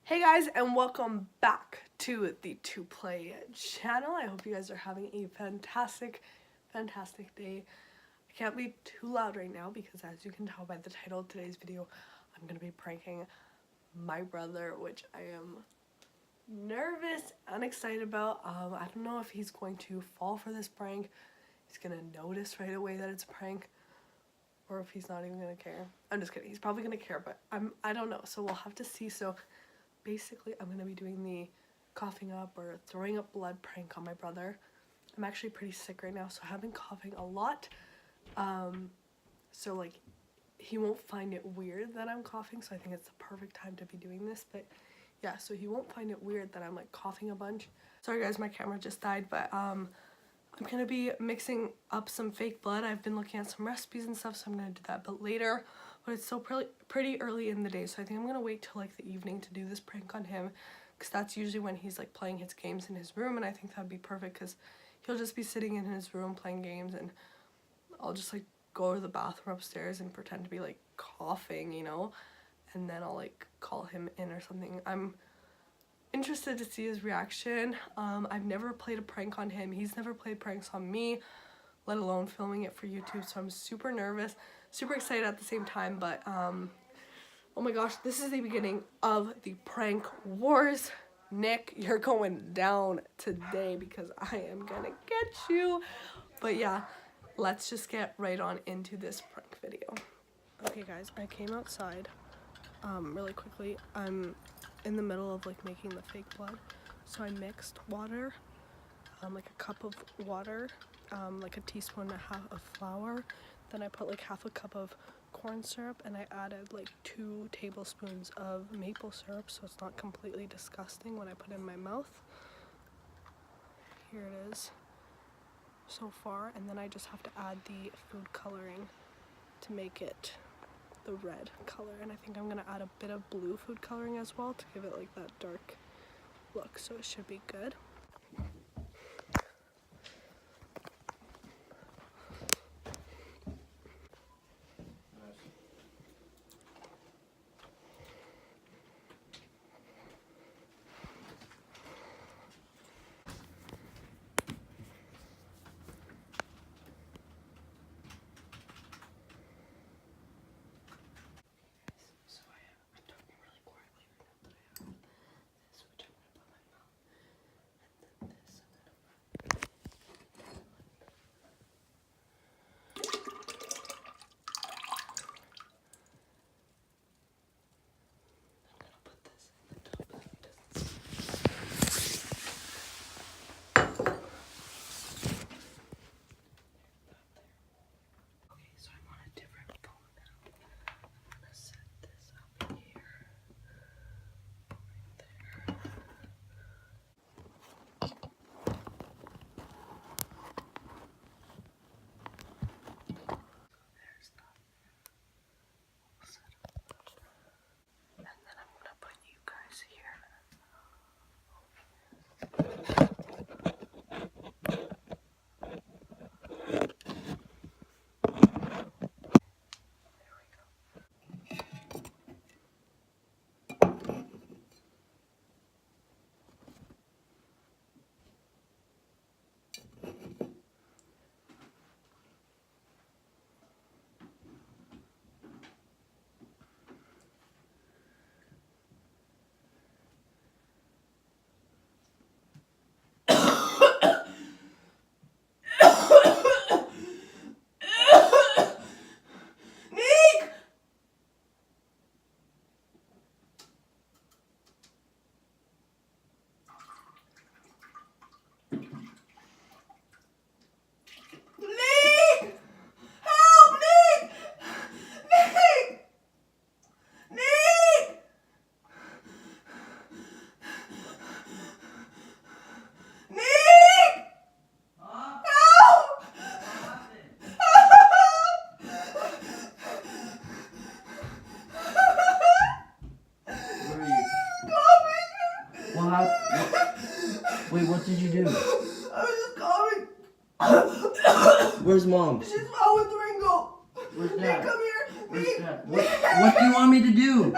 Hey guys, and welcome back to the To Play channel. I hope you guys are having a fantastic day. I can't be too loud right now because, as you can tell by the title of today's video, I'm going to be pranking my brother, which I am nervous and excited about. I don't know if he's going to fall for this prank. He's going to notice right away that it's a prank, or if he's not even going to care. I'm just kidding. He's probably going to care, but I don't know. So we'll have to see. So basically, I'm going to be doing the coughing up or throwing up blood prank on my brother. I'm actually pretty sick right now, so I have been coughing a lot. So like, he won't find it weird that I'm coughing, so I think it's the perfect time to be doing this. But yeah, so he won't find it weird that I'm like coughing a bunch. Sorry guys, my camera just died, but I'm going to be mixing up some fake blood. I've been looking at some recipes and stuff, so I'm going to do that but later. But it's still pretty early in the day, so I think I'm going to wait till like the evening to do this prank on him, because that's usually when he's like playing his games in his room, and I think that would be perfect because he'll just be sitting in his room playing games, and I'll just like go to the bathroom upstairs and pretend to be like coughing, you know, and then I'll like call him in or something. I'm interested to see his reaction. I've never played a prank on him. He's never played pranks on me, let alone filming it for YouTube, so I'm super nervous, super excited at the same time. But oh my gosh, this is the beginning of the prank wars. Nick, you're going down today because I am gonna get you. But yeah, let's just get right on into this prank video. Okay guys, I came outside really quickly. I'm in the middle of like making the fake blood, so I mixed water, like a cup of water, like a teaspoon and a half of flour, then I put like half a cup of corn syrup, and I added like 2 tablespoons of maple syrup so it's not completely disgusting when I put it in my mouth. Here it is so far, and then I just have to add the food coloring to make it the red color, and I think I'm gonna add a bit of blue food coloring as well to give it like that dark look, so it should be good. Wait, what did you do? I was just coughing. Where's Mom? She's out with Ringo. Where's Dad? Nick, come here. Where's Dad? What do you want me to do?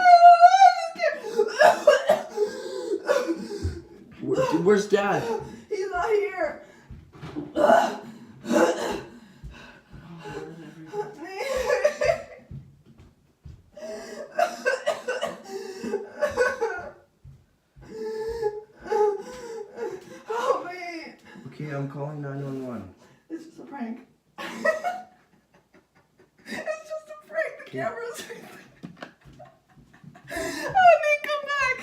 Where's Dad? He's not here. Help me. Okay, I'm calling 911. It's just a prank. It's just a prank. The camera's. Oh, Nick, come back.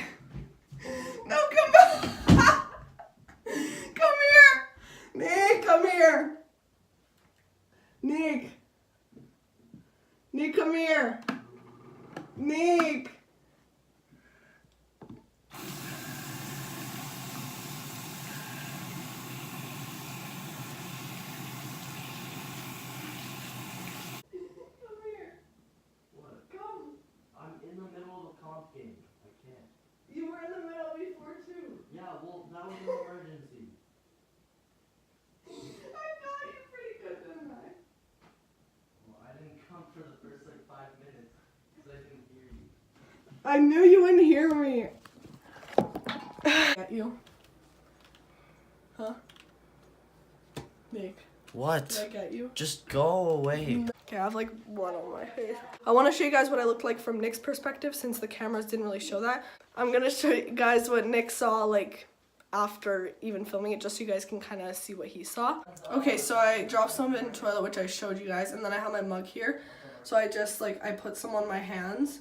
No, come back. Come here. Nick, come here. Nick. Nick, come here. Nick. Come here. What? Come. I'm in the middle of a comp game. I can't. You were in the middle before too. Yeah, well, that was an emergency. I got you pretty good, didn't I? Well, I didn't come for the first like 5 minutes because I didn't hear you. I knew you wouldn't hear me. At you. Huh? Nick, What? did I get you? Just go away. Okay, I have like blood on my face. I want to show you guys what I look like from Nick's perspective since the cameras didn't really show that. I'm gonna show you guys what Nick saw like after even filming it, just so you guys can kind of see what he saw. Okay, so I dropped some in the toilet, which I showed you guys, and then I have my mug here. So I just like, I put some on my hands.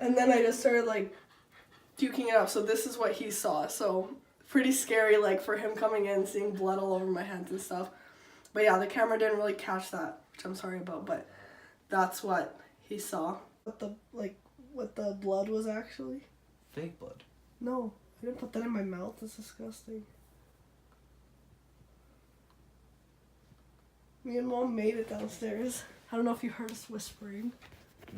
And then I just started like duking it up. So this is what he saw. So pretty scary, like for him coming in, seeing blood all over my hands and stuff. But yeah, the camera didn't really catch that, which I'm sorry about, but that's what he saw. What the blood was actually? Fake blood. No, I didn't put that in my mouth. It's disgusting. Me and Mom made it downstairs. I don't know if you heard us whispering.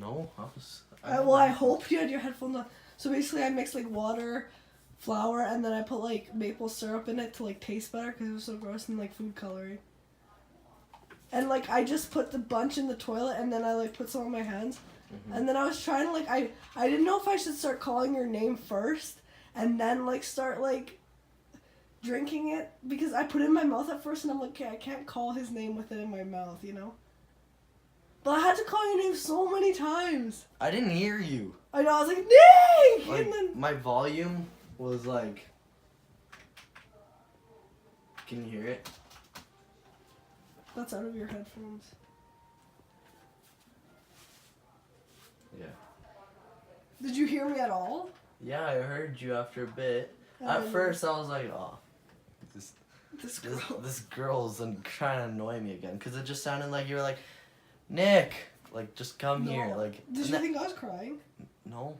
No, I was. Well, I hope you had your headphones on. So basically, I mixed like water, flour, and then I put like maple syrup in it to like taste better because it was so gross, and like food coloring. And like I just put the bunch in the toilet, and then I like put some on my hands, and then I was trying to like I didn't know if I should start calling your name first, and then like start like drinking it because I put it in my mouth at first, and I'm like, okay, I can't call his name with it in my mouth, you know. But I had to call your name so many times. I didn't hear you. I know, I was like, Nick! Like, And then my volume was like. Can you hear it? that's out of your headphones. Yeah. Did you hear me at all? Yeah, I heard you after a bit. And At then first, I was like, oh, this girl. this girl's trying to annoy me again. Because it just sounded like you were like, Nick, like, just come here. No. Like, Did you think I was crying? No.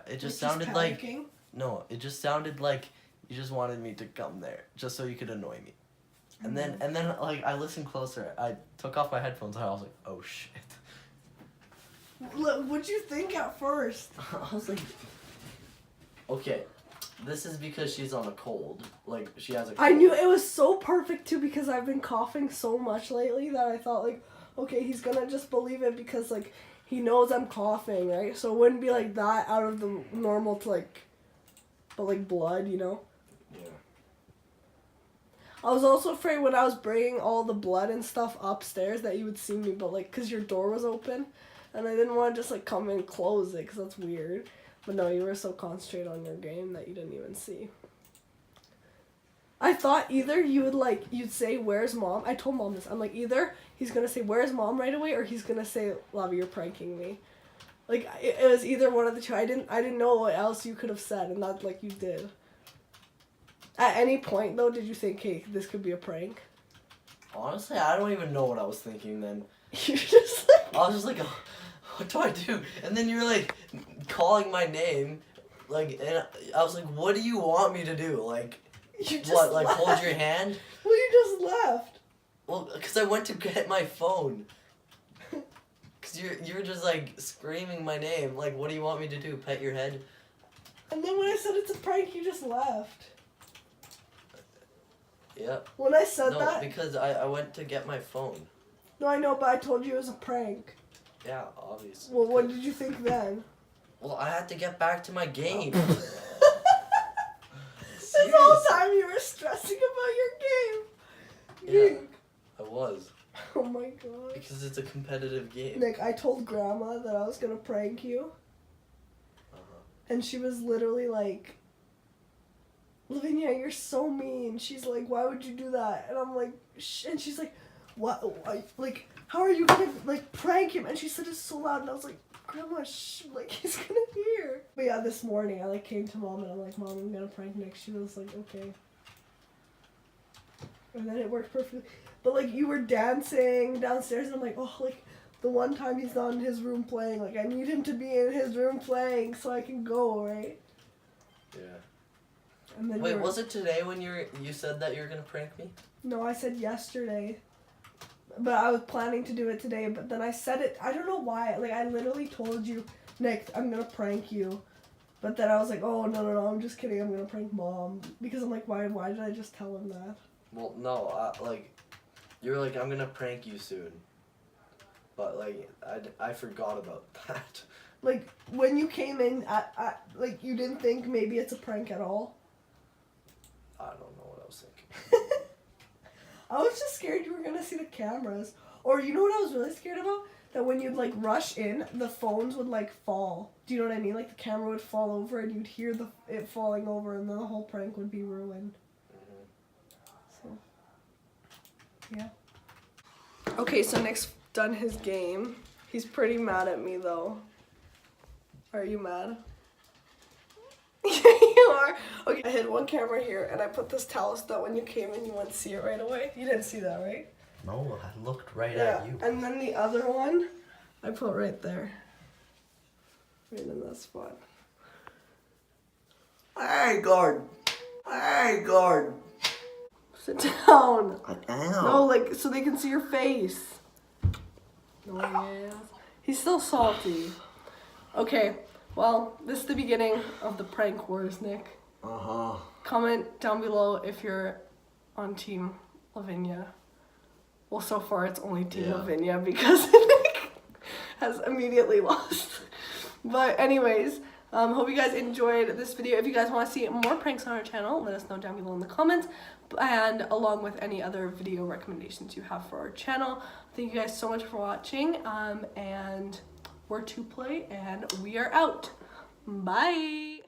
It just Like, sounded like. panicking? No, it just sounded like you just wanted me to come there. Just so you could annoy me. And then, like, I listened closer. I took off my headphones and I was like, oh, shit. Look, what'd you think at first? I was like, okay, this is because she's on a cold. Like, she has a cold. I knew it was so perfect too because I've been coughing so much lately that I thought like, okay, he's gonna just believe it because like he knows I'm coughing, right? So it wouldn't be like that out of the normal to like, but like blood, you know? Yeah. I was also afraid when I was bringing all the blood and stuff upstairs that you would see me, but like, cause your door was open, and I didn't want to just like come and close it, cause that's weird. But no, you were so concentrated on your game that you didn't even see. I thought either you would like, you'd say, where's Mom? I told Mom this. I'm like, either he's gonna say, where's Mom right away, or he's gonna say, Lavi, you're pranking me. Like, it was either one of the two. I didn't know what else you could have said, and not like you did. At any point, though, did you think, hey, this could be a prank? Honestly, I don't even know what I was thinking then. You're just like... I was just like, oh, what do I do? And then you were like, calling my name. Like, and I was like, what do you want me to do? Like, You just what, like left. hold your hand? Well, you just left. Well, because I went to get my phone. Because you were just like screaming my name. Like, what do you want me to do? Pet your head? And then when I said it's a prank, you just left. Yep. When I said No, that... because I went to get my phone. No, I know, but I told you it was a prank. Yeah, obviously. Well, what did you think then? Well, I had to get back to my game. This whole time you were stressing about your game. Yeah, I was. Oh my god. Because it's a competitive game. Nick, I told Grandma that I was gonna prank you. And she was literally like, Lavinia, you're so mean. She's like, why would you do that? And I'm like, shh. And she's like, what? Like, how are you gonna, like, prank him? And she said it so loud. And I was like, Grandma, shh. Like, he's gonna hear. But yeah, this morning I, like, came to Mom and I'm like, Mom, I'm gonna prank Nick. She was like, okay. And then it worked perfectly. But, like, you were dancing downstairs and I'm like, oh, like, the one time he's not in his room playing, like, I need him to be in his room playing so I can go, right? Yeah. And then Wait, was it today when you said that you were gonna prank me? No, I said yesterday. But I was planning to do it today, but then I said it, I don't know why, like, I literally told you, Nick, I'm gonna prank you. But then I was like, oh, no, I'm just kidding, I'm gonna prank Mom. Because I'm like, why did I just tell him that? Well, no, like, you were like, I'm gonna prank you soon. But, like, I forgot about that. Like, when you came in, like, you didn't think maybe it's a prank at all? I don't know what I was thinking. I was just scared you were gonna see the cameras. Or, you know what I was really scared about? That when you'd, like, rush in, the phones would, like, fall. Do you know what I mean? Like, the camera would fall over and you'd hear it falling over and then the whole prank would be ruined. So, yeah. Okay, so Nick's done his game. He's pretty mad at me, though. Are you mad? You are? Okay, I hid one camera here, and I put this towel so that when you came in, you wouldn't see it right away. You didn't see that, right? No, I looked right Yeah, at you. and then the other one, I put right there. Right in that spot. Hey, guard. Hey, guard. Sit down. I am. No, like, so they can see your face. Oh, yeah. He's still salty. Okay, well, this is the beginning of the prank wars, Nick. Uh-huh. Comment down below if you're on Team Lavinia. Well, so far it's only Team Lavinia because Nick has immediately lost. But anyways, hope you guys enjoyed this video. If you guys want to see more pranks on our channel, let us know down below in the comments. And along with any other video recommendations you have for our channel. Thank you guys so much for watching. And we're 2play and we are out. Bye.